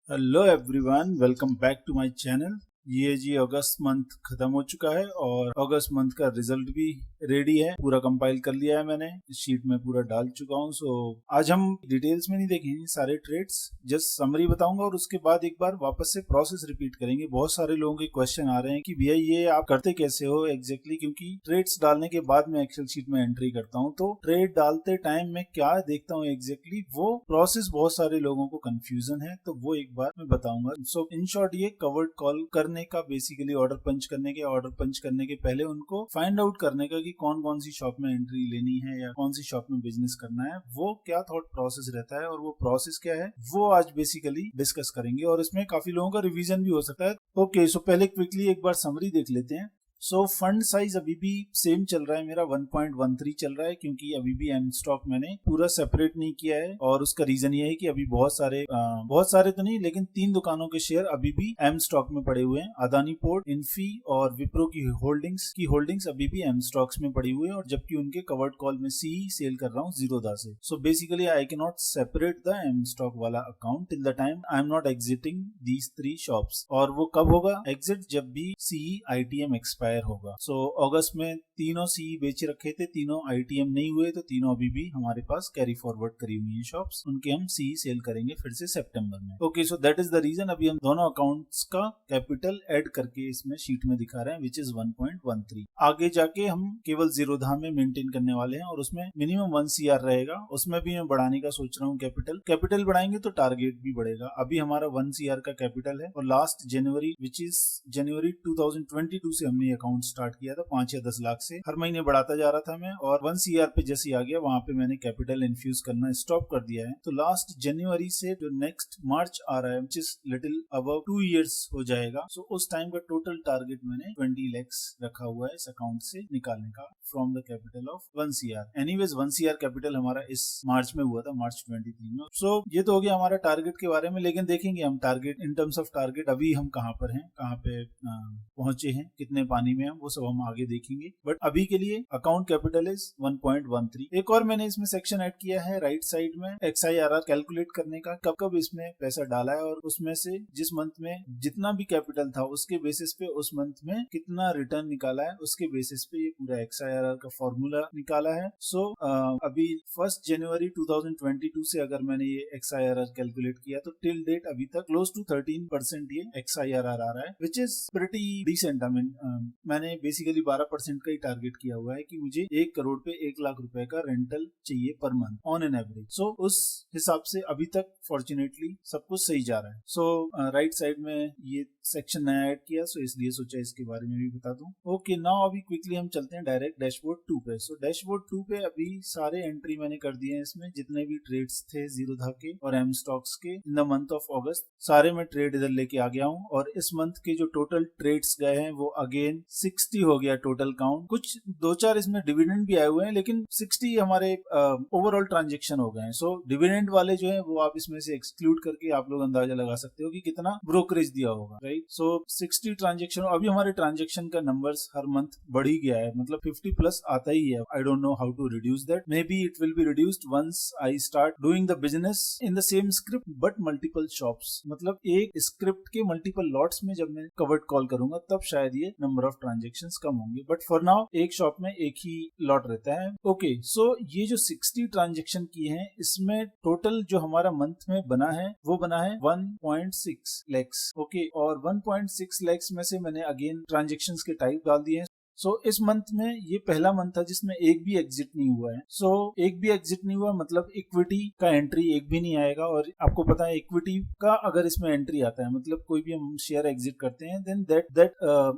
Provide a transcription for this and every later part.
Hello everyone, welcome back to my channel. ये जी अगस्त मंथ खत्म हो चुका है और अगस्त मंथ का रिजल्ट भी रेडी है। पूरा कंपाइल कर लिया है मैंने, शीट में पूरा डाल चुका हूँ। सो आज हम डिटेल्स में नहीं देखेंगे सारे ट्रेड्स, जस्ट समरी बताऊंगा और उसके बाद एक बार वापस से प्रोसेस रिपीट करेंगे। बहुत सारे लोगों के क्वेश्चन आ रहे हैं कि भैया ये आप करते कैसे हो एग्जैक्टली, क्योंकि ट्रेड्स डालने के बाद मैं एक्सेल शीट में एंट्री करता हूँ तो ट्रेड डालते टाइम मैं क्या देखता हूँ एग्जैक्टली वो प्रोसेस बहुत सारे लोगों को कंफ्यूजन है, तो वो एक बार मैं बताऊंगा। सो इन शॉर्ट ये कवर्ड कॉल करने का, बेसिकली ऑर्डर पंच करने के पहले उनको फाइंड आउट करने का कि कौन कौन सी शॉप में एंट्री लेनी है या कौन सी शॉप में बिजनेस करना है, वो क्या थॉट प्रोसेस रहता है और वो प्रोसेस क्या है, वो आज बेसिकली डिस्कस करेंगे और इसमें काफी लोगों का रिवीजन भी हो सकता है। ओके, सो पहले क्विकली एक बार समरी देख लेते हैं। सो फंड साइज अभी भी सेम चल रहा है, मेरा 1.13 चल रहा है, क्योंकि अभी भी एम स्टॉक मैंने पूरा सेपरेट नहीं किया है और उसका रीजन ये है कि अभी बहुत सारे तो नहीं लेकिन 3 दुकानों के शेयर अभी भी एम स्टॉक में पड़े हुए हैं। अदानी पोर्ट, इन्फी और विप्रो की होल्डिंग्स अभी भी एम स्टॉक्स में पड़ी हुई है, और जबकि उनके कवर्ड कॉल में सी सेल कर रहा हूँ जीरोधा से। So basically I can not separate the M stock वाला account till the time I am not exiting these 3 shops. और वो कब होगा एग्जिट? जब भी सी आईटीएम एक्सपायर होगा। सो अगस्त में तीनों सी बेच रखे थे, तीनों आईटीएम नहीं हुए, तो तीनों अभी भी हमारे पास कैरी फॉरवर्ड करी हुई है शॉप्स, उनके हम सी सेल करेंगे फिर से सितंबर में। Okay, so that is the reason अभी हम दोनों अकाउंट्स का कैपिटल ऐड करके इसमें शीट में दिखा रहे हैं, विच इज 1.13। आगे जाके हम केवल जीरोधा में मेंटेन करने वाले हैं और उसमें मिनिमम 1 CR रहेगा, उसमें भी मैं बढ़ाने का सोच रहा हूँ। कैपिटल बढ़ाएंगे तो टारगेट भी बढ़ेगा। अभी हमारा 1 CR का कैपिटल है और लास्ट जनवरी विच इज जनवरी 2022 से हमने अकाउंट स्टार्ट किया था 5 या 10 लाख से। हर महीने बढ़ाता जा रहा था मैं, और 1 CR पे जैसे आ गया वहां पे मैंने कैपिटल इन्फ्यूज करना स्टॉप कर दिया है। तो लास्ट जनवरी से जो नेक्स्ट मार्च आ रहा है which is little above 2 years हो जाएगा। सो उस टाइम का टोटल टारगेट मैंने 20 lakhs रखा हुआ है इस अकाउंट से निकालने का from the capital of 1 CR। Anyways 1 CR capital हमारा इस मार्च में हुआ था, मार्च 23 में। सो ये तो हो गया हमारा टारगेट के बारे में, लेकिन देखेंगे हम target in terms of target अभी हम कहाँ पर हैं, कहाँ पे पहुंचे हैं, कितने पानी में हम, वो सब हम आगे देखेंगे। बट अभी के लिए अकाउंट कैपिटल इज 1.13। एक और मैंने इसमें सेक्शन ऐड किया है राइट साइड में, XIRR कैलकुलेट करने का, कब कब इसमें पैसा डाला है और उसमें से जिस मंथ में जितना भी कैपिटल था उसके बेसिस पे उस मंथ में कितना रिटर्न निकाला है, उसके बेसिस पे ये पूरा XIRR का फॉर्मूला निकाला है। सो अभी 1 जनवरी 2022 से अगर मैंने ये XIRR कैलकुलेट किया तो टिल डेट अभी तक क्लोज टू 13% ये XIRR आ रहा है, which is pretty decent. I mean मैंने बेसिकली 12% का ही टारगेट किया हुआ है कि मुझे 1 करोड़ पे 1 लाख रुपए का रेंटल चाहिए per month on an average. So उस हिसाब से अभी तक फॉर्चुनेटली सब कुछ सही जा रहा है। सो राइट साइड में ये सेक्शन नया ऐड किया, सो इसलिए सोचा इसके बारे में भी बता दूं। ओके, नाउ अभी क्विकली हम चलते हैं डायरेक्ट डैशबोर्ड 2 पे। सो डैशबोर्ड 2 पे अभी सारे एंट्री मैंने कर दिए हैं, इसमें जितने भी ट्रेड्स थे जीरोधा के और एम स्टॉक्स के इन द मंथ ऑफ अगस्त, सारे मैं ट्रेड इधर लेके आ गया हूँ। और इस मंथ के जो टोटल ट्रेड्स गए हैं वो अगेन 60 हो गया टोटल काउंट। कुछ 2-4 इसमें डिविडेंड भी आए हुए हैं, लेकिन 60 हमारे ओवरऑल ट्रांजेक्शन हो गए हैं। सो डिविडेंड वाले जो है वो आप इसमें से एक्सक्लूड करके आप लोग अंदाजा लगा सकते हो कि कितना ब्रोकरेज दिया होगा, राइट। सो 60 ट्रांजेक्शन, अभी हमारे ट्रांजेक्शन का नंबर्स हर मंथ बढ़ ही गया है, मतलब 50 प्लस आता ही है। I don't know how to reduce that, maybe it will be reduced once I start doing the business in the same script but multiple shops. मतलब एक स्क्रिप्ट के मल्टीपल लॉट्स में जब मैं कवर्ड कॉल करूंगा तब शायद ये नंबर ऑफ ट्रांजेक्शंस कम होंगे, बट फॉर नाउ एक शॉप में एक ही लॉट रहता है। ओके, सो ये जो 60 ट्रांजेक्शन की है इसमें टोटल जो हमारा मंथ में बना है वो बना है 1.6 lakhs। ओके, और 1.6 lakhs में से मैंने अगेन ट्रांजेक्शंस के टाइप डाल दिए हैं। सो इस मंथ में ये पहला मंथ था जिसमें एक भी एग्जिट नहीं हुआ है। सो एक भी एग्जिट नहीं हुआ मतलब इक्विटी का एंट्री एक भी नहीं आएगा। और आपको पता है इक्विटी का अगर इसमें एंट्री आता है, मतलब कोई भी हम शेयर एग्जिट करते हैं, then that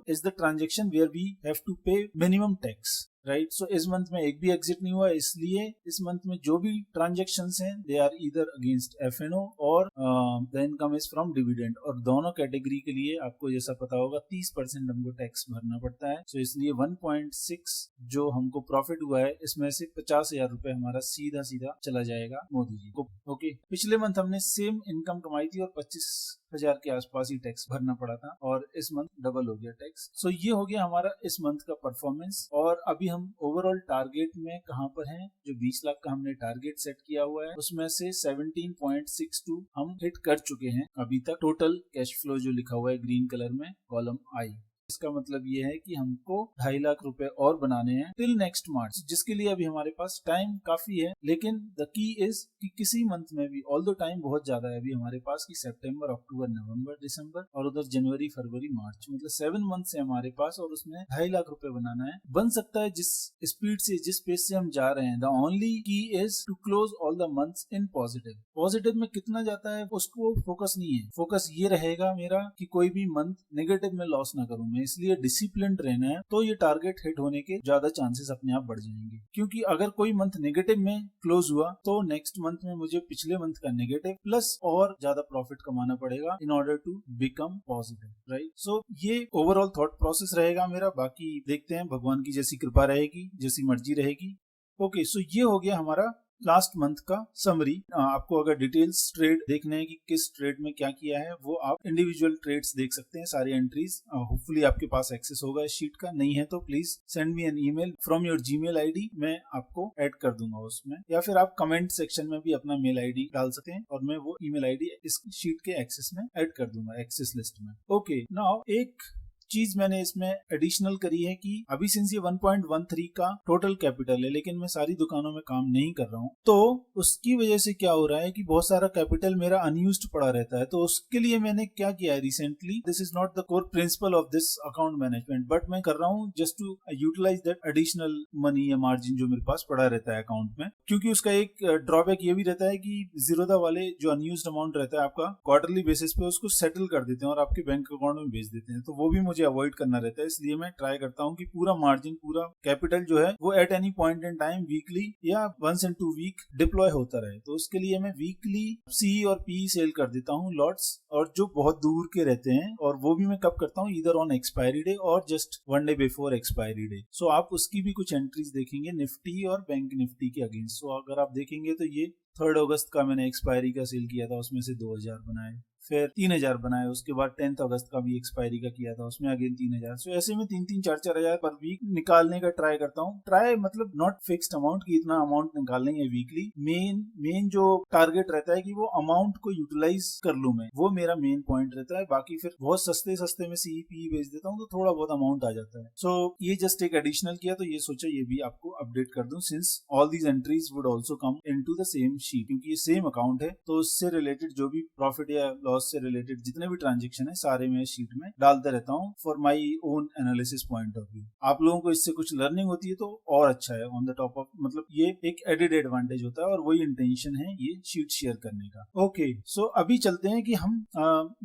is the transaction where we have to pay minimum tax, right. So इस मंथ में एक भी एग्जिट नहीं हुआ, इसलिए इस मंथ में जो भी ट्रांजेक्शंस हैं they are either against FNO और the income is from dividend. और दोनों कैटेगरी के लिए आपको जैसा पता होगा 30% हमको टैक्स भरना पड़ता है। सो इसलिए 1.6 जो हमको प्रॉफिट हुआ है इसमें से 50,000 रुपए हमारा सीधा सीधा चला जाएगा मोदी जी को। ओके, पिछले मंथ हमने सेम इनकम कमाई थी और 25 10,000 के आसपास ही टैक्स भरना पड़ा था और इस मंथ डबल हो गया टैक्स। सो ये हो गया हमारा इस मंथ का परफॉर्मेंस। और अभी हम ओवरऑल टारगेट में कहां पर हैं? जो 20 लाख का हमने टारगेट सेट किया हुआ है उसमें से 17.62 हम हिट कर चुके हैं अभी तक। टोटल कैश फ्लो जो लिखा हुआ है ग्रीन कलर में कॉलम आई, इसका मतलब ये है कि हमको 2.5 लाख रुपए और बनाने हैं टिल नेक्स्ट मार्च, जिसके लिए अभी हमारे पास टाइम काफी है। लेकिन द की इज कि किसी मंथ में भी, ऑल दो टाइम बहुत ज्यादा है अभी हमारे पास कि सितंबर, अक्टूबर, नवंबर, दिसंबर और उधर जनवरी, फरवरी, मार्च, मतलब 7 मंथ है हमारे पास और उसमें 2.5 लाख रुपए बनाना है। बन सकता है जिस स्पीड से, जिस पेस से हम जा रहे हैं। The only key is to close all the months in positive. Positive में कितना जाता है उसको फोकस नहीं है, फोकस ये रहेगा मेरा कि कोई भी मंथ नेगेटिव में लॉस ना करूं, इसलिए डिसिप्लिन रहना है। तो ये टारगेट हिट होने के ज्यादा चांसेस अपने आप बढ़ जाएंगे, क्योंकि अगर कोई मंथ नेगेटिव में क्लोज हुआ तो नेक्स्ट मंथ में मुझे पिछले मंथ का नेगेटिव प्लस और ज्यादा प्रॉफिट कमाना पड़ेगा in order to become positive, right. So ये ओवरऑल थॉट प्रोसेस रहेगा मेरा। बाकी देखते हैं, भगवान की जैसी कृपा रहेगी, जैसी मर्जी रहेगी। ओके, सो ये हो गया हमारा लास्ट मंथ का समरी। आपको अगर डिटेल्स ट्रेड देखने हैं कि किस ट्रेड में क्या किया है, वो आप इंडिविजुअल ट्रेड्स देख सकते हैं, सारी एंट्रीज। होपफुली आपके पास एक्सेस होगा इस शीट का। नहीं है तो please send me an email from your Gmail ID, मैं आपको ऐड कर दूंगा उसमें, या फिर आप कमेंट सेक्शन में भी अपना मेल आईडी डाल सकते हैं और मैं वो ईमेल आईडी इस शीट के एक्सेस में ऐड कर दूंगा, एक्सेस लिस्ट में। ओके, नाउ एक चीज मैंने इसमें एडिशनल करी है कि अभी सिंस ये 1.13 का टोटल कैपिटल है, लेकिन मैं सारी दुकानों में काम नहीं कर रहा हूँ, तो उसकी वजह से क्या हो रहा है कि बहुत सारा कैपिटल मेरा अनयूज्ड पड़ा रहता है। तो उसके लिए मैंने क्या किया है recently, this is not the core principle of this account management, but मैं कर रहा हूँ just to utilize that additional money या मार्जिन जो मेरे पास पड़ा रहता है अकाउंट में। क्योंकि उसका एक ड्रॉबैक ये भी रहता है कि जीरोधा वाले जो अनयूज्ड अमाउंट रहता है आपका क्वार्टरली बेसिस पे उसको सेटल कर देते हैं और आपके बैंक अकाउंट में भेज देते हैं, तो वो भी मुझे अवॉइड करना रहता है। इसलिए मैं ट्राई करता हूँ कि पूरा मार्जिन, पूरा कैपिटल जो है वो at any point in time weekly या वंस इन 2 वीक डिप्लॉय होता रहे। तो उसके लिए मैं वीकली सी और पी सेल कर देता हूँ लॉट्स, और जो बहुत दूर के रहते हैं, और वो भी मैं कब करता हूँ, ईदर ऑन एक्सपायरी डे और just 1 day before expiry day. So आप उसकी भी कुछ एंट्रीज देखेंगे निफ्टी और बैंक निफ्टी के अगेंस्ट। सो अगर आप देखेंगे तो ये 3 अगस्त का मैंने एक्सपायरी का सेल किया था, उसमें से 2000 बनाए, फिर 3000 बनाए, उसके बाद 10 अगस्त का भी एक्सपायरी का किया था, उसमें अगेन 3000। सो ऐसे में 3-3, 4-4 हजार पर वीक निकालने का ट्राई करता हूँ। ट्राई मतलब नॉट फिक्स्ड अमाउंट की इतना अमाउंट निकालेंगे वीकली। मेन जो टारगेट रहता है कि वो अमाउंट को यूटिलाइज कर लूं मैं, वो मेरा मेन पॉइंट रहता है। बाकी फिर बहुत सस्ते में सीईपी बेच देता हूँ तो थोड़ा बहुत अमाउंट आ जाता है। सो ये जस्ट एक एडिशनल किया, तो ये सोचा ये भी आपको अपडेट कर दूं, since all these entries would also come into the same sheet, क्योंकि ये सेम अकाउंट है। तो उससे रिलेटेड जो भी प्रॉफिट या लॉस से रिलेटेड जितने भी ट्रांजेक्शन है सारे मैं शीट में डालते रहता हूँ for my own analysis point of view. आप लोगों को इससे कुछ लर्निंग होती है तो और अच्छा है, ऑन द टॉप ऑफ, मतलब ये एक एडेड एडवांटेज होता है और वही इंटेंशन है ये शीट शेयर करने का। ओके, सो अभी चलते हैं कि हम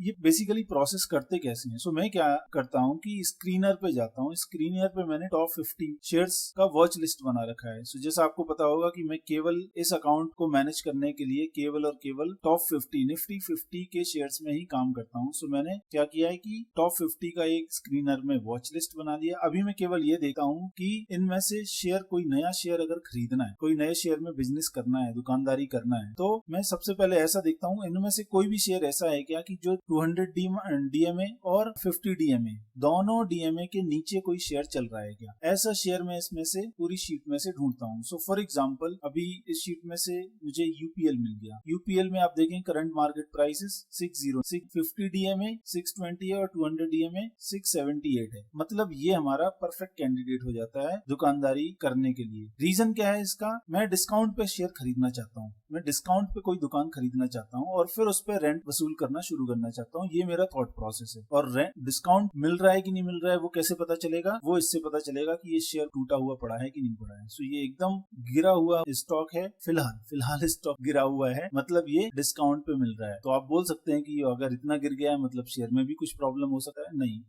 ये बेसिकली प्रोसेस करते कैसे हैं। सो मैं क्या करता हूँ कि स्क्रीनर पे जाता हूँ। स्क्रीनर पे मैंने टॉप 50 शेयर्स का वॉच लिस्ट बना रखा है। सो जैसा आपको पता होगा कि मैं केवल इस अकाउंट को मैनेज करने के लिए केवल और केवल टॉप 50 निफ्टी 50 के शेयर्स में ही काम करता हूँ। सो मैंने क्या किया है कि टॉप 50 का एक स्क्रीनर में वॉच लिस्ट बना लिया। अभी मैं केवल ये देखता हूँ कि इनमें से शेयर, कोई नया शेयर अगर खरीदना है, कोई नए शेयर में बिजनेस करना है, दुकानदारी करना है, तो मैं सबसे पहले ऐसा देखता हूँ इनमें से कोई भी शेयर ऐसा है क्या कि जो 200 डीएमए और 50 डीएमए दोनों डीएमए के नीचे कोई शेयर चल रहा है क्या। ऐसा शेयर मैं इसमें से पूरी शीट में से ढूंढता हूँ। सो फॉर एग्जाम्पल अभी इस शीट में से मुझे यूपीएल मिल गया। यूपीएल में आप देखें करंट मार्केट प्राइस 60, 50 डीएमए 620 है और 200 डीएमए 678 है। मतलब ये हमारा परफेक्ट कैंडिडेट हो जाता है दुकानदारी करने के लिए। रीजन क्या है इसका, मैं डिस्काउंट पे शेयर खरीदना चाहता हूँ, मैं डिस्काउंट पे कोई दुकान खरीदना चाहता हूँ और फिर उस पर रेंट वसूल करना शुरू करना चाहता हूँ। ये मेरा थॉट प्रोसेस है। और डिस्काउंट मिल रहा है कि नहीं मिल रहा है वो कैसे पता चलेगा, वो इससे पता चलेगा कि ये शेयर टूटा हुआ पड़ा है कि नहीं पड़ा है। सो ये एकदम गिरा हुआ स्टॉक है, फिलहाल स्टॉक गिरा हुआ है, मतलब ये डिस्काउंट पे मिल रहा है। तो आप बोल सकते हैं कि अगर इतना गिर गया है मतलब शेयर में भी कुछ प्रॉब्लम हो सकता है। नहीं,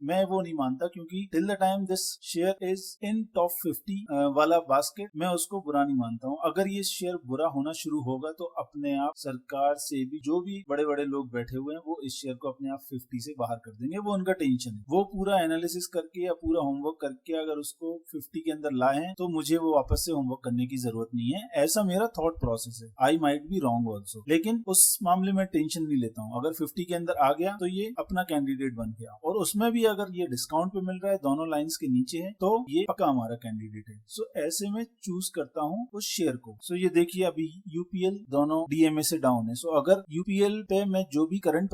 मैं वो नहीं मानता, क्योंकि till the time this share is in top 50 वाला बास्केट मैं उसको बुरा नहीं मानता हूँ। अगर ये शेयर बुरा होना शुरू होगा तो अपने आप सरकार से भी, जो भी बड़े बड़े लोग बैठे हुए हैं, वो इस शेयर को अपने आप 50 से बाहर कर देंगे। वो उनका टेंशन है। वो पूरा एनालिसिस करके या पूरा होमवर्क करके अगर उसको 50 के अंदर लाए हैं तो मुझे वो वापस से होमवर्क करने की जरूरत नहीं है। ऐसा मेरा थॉट प्रोसेस प्रोसेस है, I might be wrong also, लेकिन उस मामले में टेंशन नहीं लेता हूँ। अगर 50 के अंदर आ गया तो ये अपना कैंडिडेट बन गया, और उसमें भी अगर ये डिस्काउंट पे मिल रहा है, दोनों लाइंस के नीचे है, तो ये पक्का हमारा कैंडिडेट है। सो ऐसे में चूज करता हूँ उस शेयर को। सो ये देखिए अभी यूपीएल दोनों डीएमए से डाउन है। सो अगर यूपीएल पे मैं जो भी करंट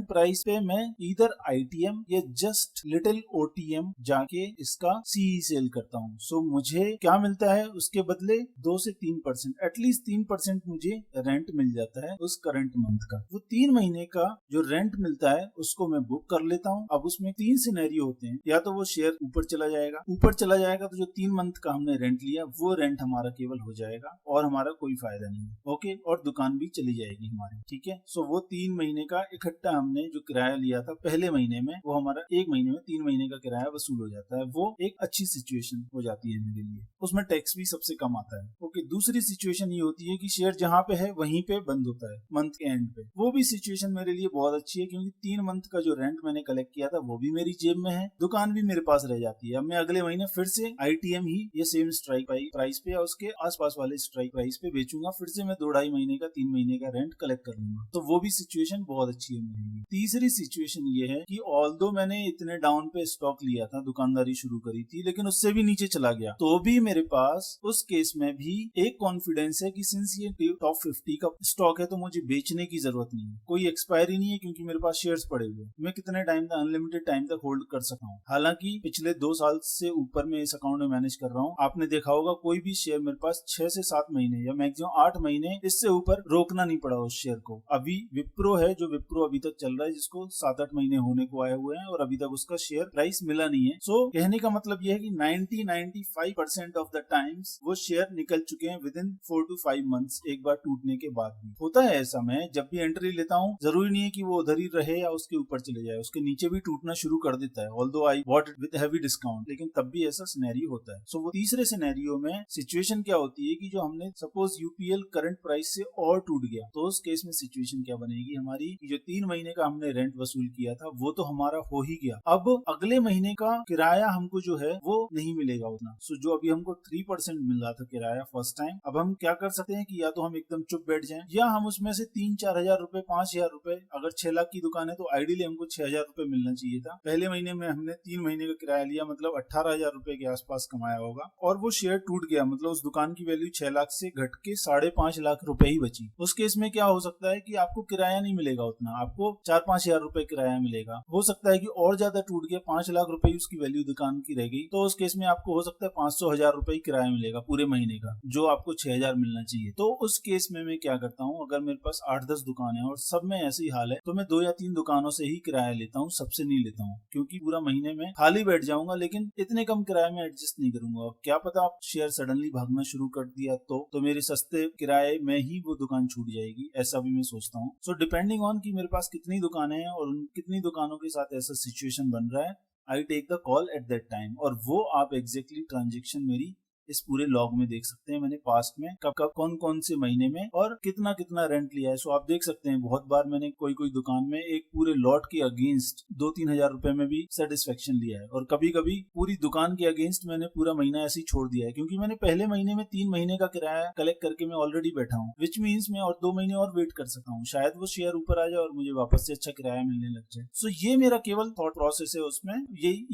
प्राइस पे मैं इधर आईटीएम या जस्ट लिटिल ओटीएम जाके इसका सीई सेल करता हूँ। सो मुझे क्या मिलता है उसके बदले 2 से 3%, एटलीस्ट 3% मुझे रेंट मिल जाता है उस करंट मंथ का। वो 3 महीने का जो रेंट मिलता है उसको मैं बुक कर लेता हूँ। अब उसमें 3 सिनेरियो होते हैं, या तो वो शेयर ऊपर चला जाएगा तो जो 3 मंथ का हमने रेंट लिया वो रेंट हमारा केवल हो जाएगा और हमारा कोई फायदा नहीं है। ओके, और दुकान भी चली जाएगी हमारी, ठीक है। सो वो 3 महीने का इकट्ठा हमने जो किराया लिया था पहले महीने में, वो हमारा 1 महीने में 3 महीने का किराया वसूल हो जाता है। वो एक अच्छी सिचुएशन हो जाती है मेरे लिए, उसमें टैक्स भी सबसे कम आता है। ओके, दूसरी सिचुएशन ये होती है कि शेयर जहाँ पे है वहीं पे बंद होता है मंथ के एंड पे। वो भी सिचुएशन मेरे लिए बहुत अच्छी है, क्योंकि 3 मंथ का जो रेंट मैंने कलेक्ट किया था वो भी मेरी जेब में है, दुकान भी मेरे पास रह जाती है। अब मैं अगले महीने फिर से आईटीएम ही ये सेम स्ट्राइक प्राइस पे या उसके आसपास वाले स्ट्राइक प्राइस पे बेचूंगा, फिर से मैं 2-2.5 महीने का 3 महीने का रेंट कलेक्ट कर लूंगा। तो वो भी सिचुएशन बहुत अच्छी है मेरे लिए। तीसरी सिचुएशन ये है कि ऑल्दो मैंने इतने डाउन पे स्टॉक लिया था, दुकानदारी शुरू करी थी, लेकिन उससे भी नीचे चला गया, तो भी मेरे पास उस केस में भी एक कॉन्फिडेंस है कि सिंस ये टॉप 50 का स्टॉक है तो मुझे बेचने की जरूरत नहीं है, कोई एक्सपायरी नहीं है, क्योंकि मेरे पास शेयर्स पड़े हुए, मैं कितने टाइम तक, अनलिमिटेड टाइम तक होल्ड कर सकता हूँ। हालांकि पिछले 2 साल से ऊपर में इस अकाउंट में मैनेज कर रहा हूँ, आपने देखा होगा कोई भी शेयर मेरे पास 6 से 7 महीने या मैक्सिमम 8 महीने इससे ऊपर रोकना नहीं पड़ा उस शेयर को। अभी विप्रो है, जो विप्रो अभी तक चल रहा है, जिसको 7-8 महीने होने को आए हुए हैं और अभी तक उसका शेयर प्राइस मिला नहीं है। सो कहने का मतलब यह है कि 90-95% ऑफ द टाइम्स वो शेयर निकल चुके हैं विद इन 4 to 5 मंथ्स, एक बार टूटने के बाद भी। होता है ऐसा, मैं जब भी एंट्री लेता हूँ जरूरी नहीं है कि वो उधर ही रहे या उसके ऊपर चले जाए, उसके नीचे भी टूटना शुरू कर देता है, although I bought it with heavy discount, लेकिन तब भी ऐसा सिनेरियो होता है। सो वो तीसरे सिनेरियो में सिचुएशन क्या होती है कि जो हमने सपोज यूपीएल करंट प्राइस से और टूट गया, तो उस केस में सिचुएशन क्या बनेगी हमारी कि जो 3 महीने का हमने रेंट वसूल किया था वो तो हमारा हो ही गया, अब अगले महीने का किराया हमको जो है वो नहीं मिलेगा उतना। सो जो अभी हमको 3% मिल रहा था किराया फर्स्ट टाइम, अब हम क्या कर सकते हैं कि या तो हम एकदम चुप बैठ जाएं, या हम उसमें से 3-4 हजार रुपए, 5 हजार रुपए, अगर 6 लाख की दुकान है तो आइडियली हमको 6 हजार रुपए मिलना चाहिए था। पहले महीने में हमने 3 महीने का किराया लिया, मतलब 18 हजार रुपए के आसपास कमाया होगा, और वो शेयर टूट गया, मतलब उस दुकान की वैल्यू 6 लाख से घट के 5.5 लाख रुपए ही बची। उस केस में क्या हो सकता है कि आपको किराया नहीं मिलेगा उतना, आपको 4-5 हजार रुपए किराया मिलेगा। हो सकता है कि और ज्यादा टूट गया, 5 लाख रुपए उसकी वैल्यू दुकान की रह गई, तो उस केस में आपको हो सकता है 500 हजार रुपए किराया मिलेगा पूरे महीने का, जो आपको 6 हजार मिलना चाहिए। तो उस केस में मैं क्या करता हूँ, अगर मेरे पास 8-10 दुकान है और सब में ऐसे ही हाल है, तो मैं 2 या 3 दुकानों से ही किराया लेता हूँ, सबसे नहीं लेता हूँ, क्योंकि पूरा महीने में खाली बैठ जाऊंगा, लेकिन इतने कम किराए में एडजस्ट नहीं करूंगा। क्या पता आप शेयर सडनली भागना शुरू कर दिया तो मेरे सस्ते किराए में ही वो दुकान छूट जाएगी, ऐसा भी मैं सोचता हूँ। सो डिपेंडिंग ऑन कि मेरे पास कितनी दुकानें हैं और उन कितनी दुकानों के साथ ऐसा सिचुएशन बन रहा है, I take the call at that time. और वो आप एग्जैक्टली ट्रांजेक्शन मेरी इस पूरे लॉग में देख सकते हैं, मैंने पास्ट में कब कब कौन कौन से महीने में और कितना कितना रेंट लिया है। सो आप देख सकते हैं बहुत बार मैंने कोई दुकान में एक पूरे लॉट के अगेंस्ट 2-3 हजार रुपए में भी सेटिस्फेक्शन लिया है, और कभी कभी पूरी दुकान के अगेंस्ट मैंने पूरा महीना ऐसे ही छोड़ दिया है, क्योंकि मैंने पहले महीने में 3 महीने का किराया कलेक्ट करके मैं ऑलरेडी बैठा हूँ, विच मीन्स मैं और 2 महीने और वेट कर सकता हूँ, शायद वो शेयर ऊपर आ जाए और मुझे वापस से अच्छा किराया मिलने लग जाए। सो ये मेरा केवल थॉट प्रोसेस है, उसमें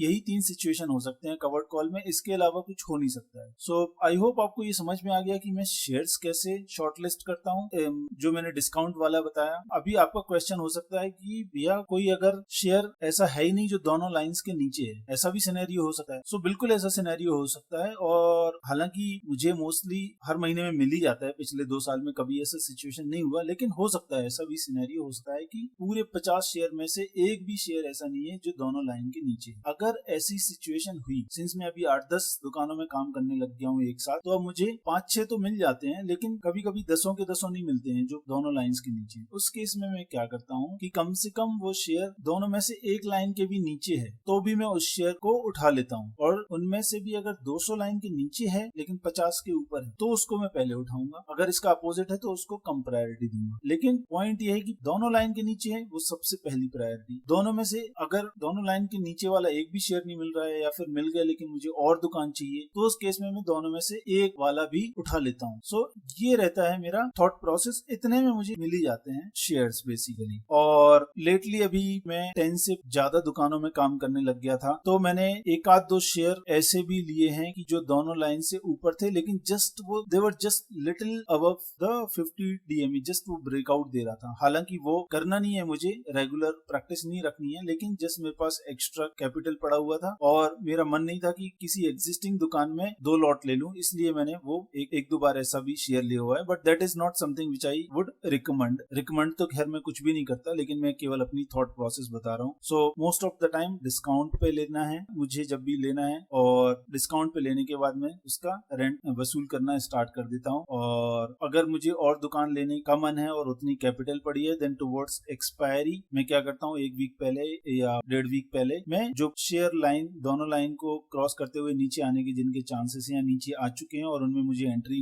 यही 3 सिचुएशन हो सकते हैं कवर्ड कॉल में, इसके अलावा कुछ हो नहीं सकता है। सो आई होप आपको ये समझ में आ गया कि मैं शेयर्स कैसे शॉर्टलिस्ट करता हूँ, जो मैंने डिस्काउंट वाला बताया। अभी आपका क्वेश्चन हो सकता है कि भैया कोई अगर शेयर ऐसा है ही नहीं जो दोनों लाइंस के नीचे है, ऐसा भी सिनेरियो हो सकता है। सो बिल्कुल ऐसा सिनेरियो हो सकता है, और हालांकि मुझे मोस्टली हर महीने में मिल ही जाता है, पिछले 2 साल में कभी ऐसा सिचुएशन नहीं हुआ, लेकिन हो सकता है ऐसा भी सिनेरियो हो सकता है कि पूरे 50 शेयर में से एक भी शेयर ऐसा नहीं है जो दोनों लाइन के नीचे है। अगर ऐसी सिचुएशन हुई, सिंस मैं अभी 8-10 दुकानों में काम करने लग गया हूँ एक साथ, तो अब मुझे 5-6 तो मिल जाते हैं, लेकिन कभी कभी 10 के 10 नहीं मिलते हैं जो दोनों लाइंस के नीचे। उस केस में मैं क्या करता हूँ कि कम से कम वो शेयर दोनों में से एक लाइन के भी नीचे है तो भी मैं उस शेयर को उठा लेता हूँ, और उनमें से भी अगर 200 लाइन के नीचे है लेकिन 50 के ऊपर है तो उसको मैं पहले उठाऊंगा, अगर इसका अपोजिट है तो उसको कम प्रायोरिटी दूंगा। लेकिन पॉइंट ये है कि दोनों लाइन के नीचे है वो सबसे पहली प्रायोरिटी। दोनों में से अगर दोनों लाइन के नीचे वाला एक भी शेयर नहीं मिल रहा है, या फिर मिल गया लेकिन मुझे और दुकान चाहिए, तो उस केस में मैं मैं दोनों में से एक वाला भी उठा लेता हूँ। सो ये रहता है मेरा थॉट प्रोसेस। इतने में मुझे मिल ही जाते हैं शेयर्स बेसिकली। और लेटली अभी मैं 10 से ज्यादा दुकानों में काम करने लग गया था, तो मैंने एक आध दो शेयर ऐसे भी लिए हैं कि जो दोनों लाइन से ऊपर थे, लेकिन जस्ट वो they were just little above the 50 DME, just वो ब्रेकआउट दे रहा था। हालांकि वो करना नहीं है, मुझे रेगुलर प्रैक्टिस नहीं रखनी है, लेकिन जस्ट मेरे पास एक्स्ट्रा कैपिटल पड़ा हुआ था और मेरा मन नहीं था कि किसी एग्जिस्टिंग दुकान में 2 लॉट ले लूं, इसलिए मैंने वो एक दो बार ऐसा भी शेयर लिया हुआ है। But that is not something which I would recommend तो खैर मैं कुछ भी नहीं करता, लेकिन मैं केवल अपनी थॉट प्रोसेस बता रहा हूँ। So most of the time discount पे लेना है मुझे जब भी लेना है, और डिस्काउंट पे लेने के बाद मैं उसका रेंट वसूल करना स्टार्ट कर देता हूँ। और अगर मुझे और दुकान लेने का मन है और उतनी कैपिटल पड़ी है, देन टुवर्ड्स एक्सपायरी मैं क्या करता हूँ, 1 वीक पहले या 1.5 वीक पहले मैं जो शेयर लाइन दोनों लाइन को क्रॉस करते हुए नीचे आने के जिनके चांसेस हैं या नीचे आ चुके हैं और उनमें मुझे एंट्री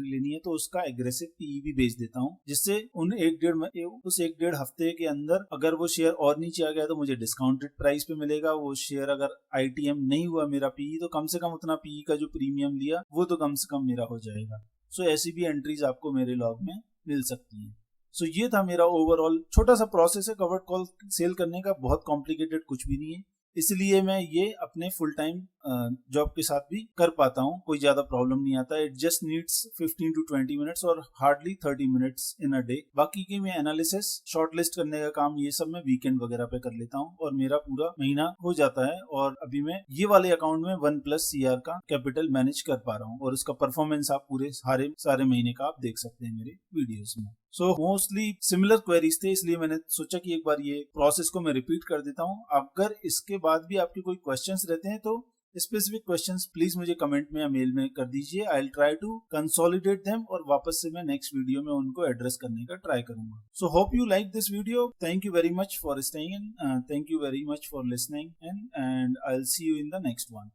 लेनी है, तो उसका एग्रेसिव पीई भी बेच देता हूँ, जिससे उस एक डेढ़ हफ्ते के अंदर अगर वो शेयर और नीचे आ गया तो मुझे डिस्काउंटेड प्राइस पे मिलेगा। वो शेयर अगर ITM नहीं हुआ मेरा पीई, तो कम से कम उतना पीई का जो प्रीमियम लिया वो तो कम से कम मेरा हो जाएगा। सो ऐसी भी एंट्रीज आपको मेरे लॉग में मिल सकती हैं। सो ये था मेरा ओवरऑल छोटा सा प्रोसेस है कवर्ड कॉल सेल करने का, बहुत कॉम्प्लिकेटेड कुछ भी नहीं है, इसलिए मैं ये अपने फुल टाइम जॉब के साथ भी कर पाता हूँ, कोई ज्यादा प्रॉब्लम नहीं आता। It just needs 15 to 20 minutes और hardly 30 minutes in a day. बाकी की मैं एनालिसिस, शॉर्टलिस्ट करने का काम, ये सब मैं वीकेंड वगैरह पे कर लेता हूँ और मेरा पूरा महीना हो जाता है। और अभी मैं ये वाले अकाउंट में 1+ CR का कैपिटल मैनेज कर पा रहा हूँ और उसका परफॉर्मेंस आप पूरे सारे महीने का आप देख सकते हैं मेरे वीडियोस में। सो मोस्टली सिमिलर क्वेरीज थे, इसलिए मैंने सोचा कि एक बार ये प्रोसेस को मैं रिपीट कर देता हूँ। अगर इसके बाद भी आपके कोई क्वेश्चंस रहते हैं तो स्पेसिफिक क्वेश्चंस प्लीज मुझे कमेंट में या मेल में कर दीजिए। I will try to consolidate them और वापस से मैं नेक्स्ट वीडियो में उनको एड्रेस करने का ट्राई करूंगा। So hope you like this video. Thank you very much for staying in, thank you very much for listening in, and I will see you in the next one.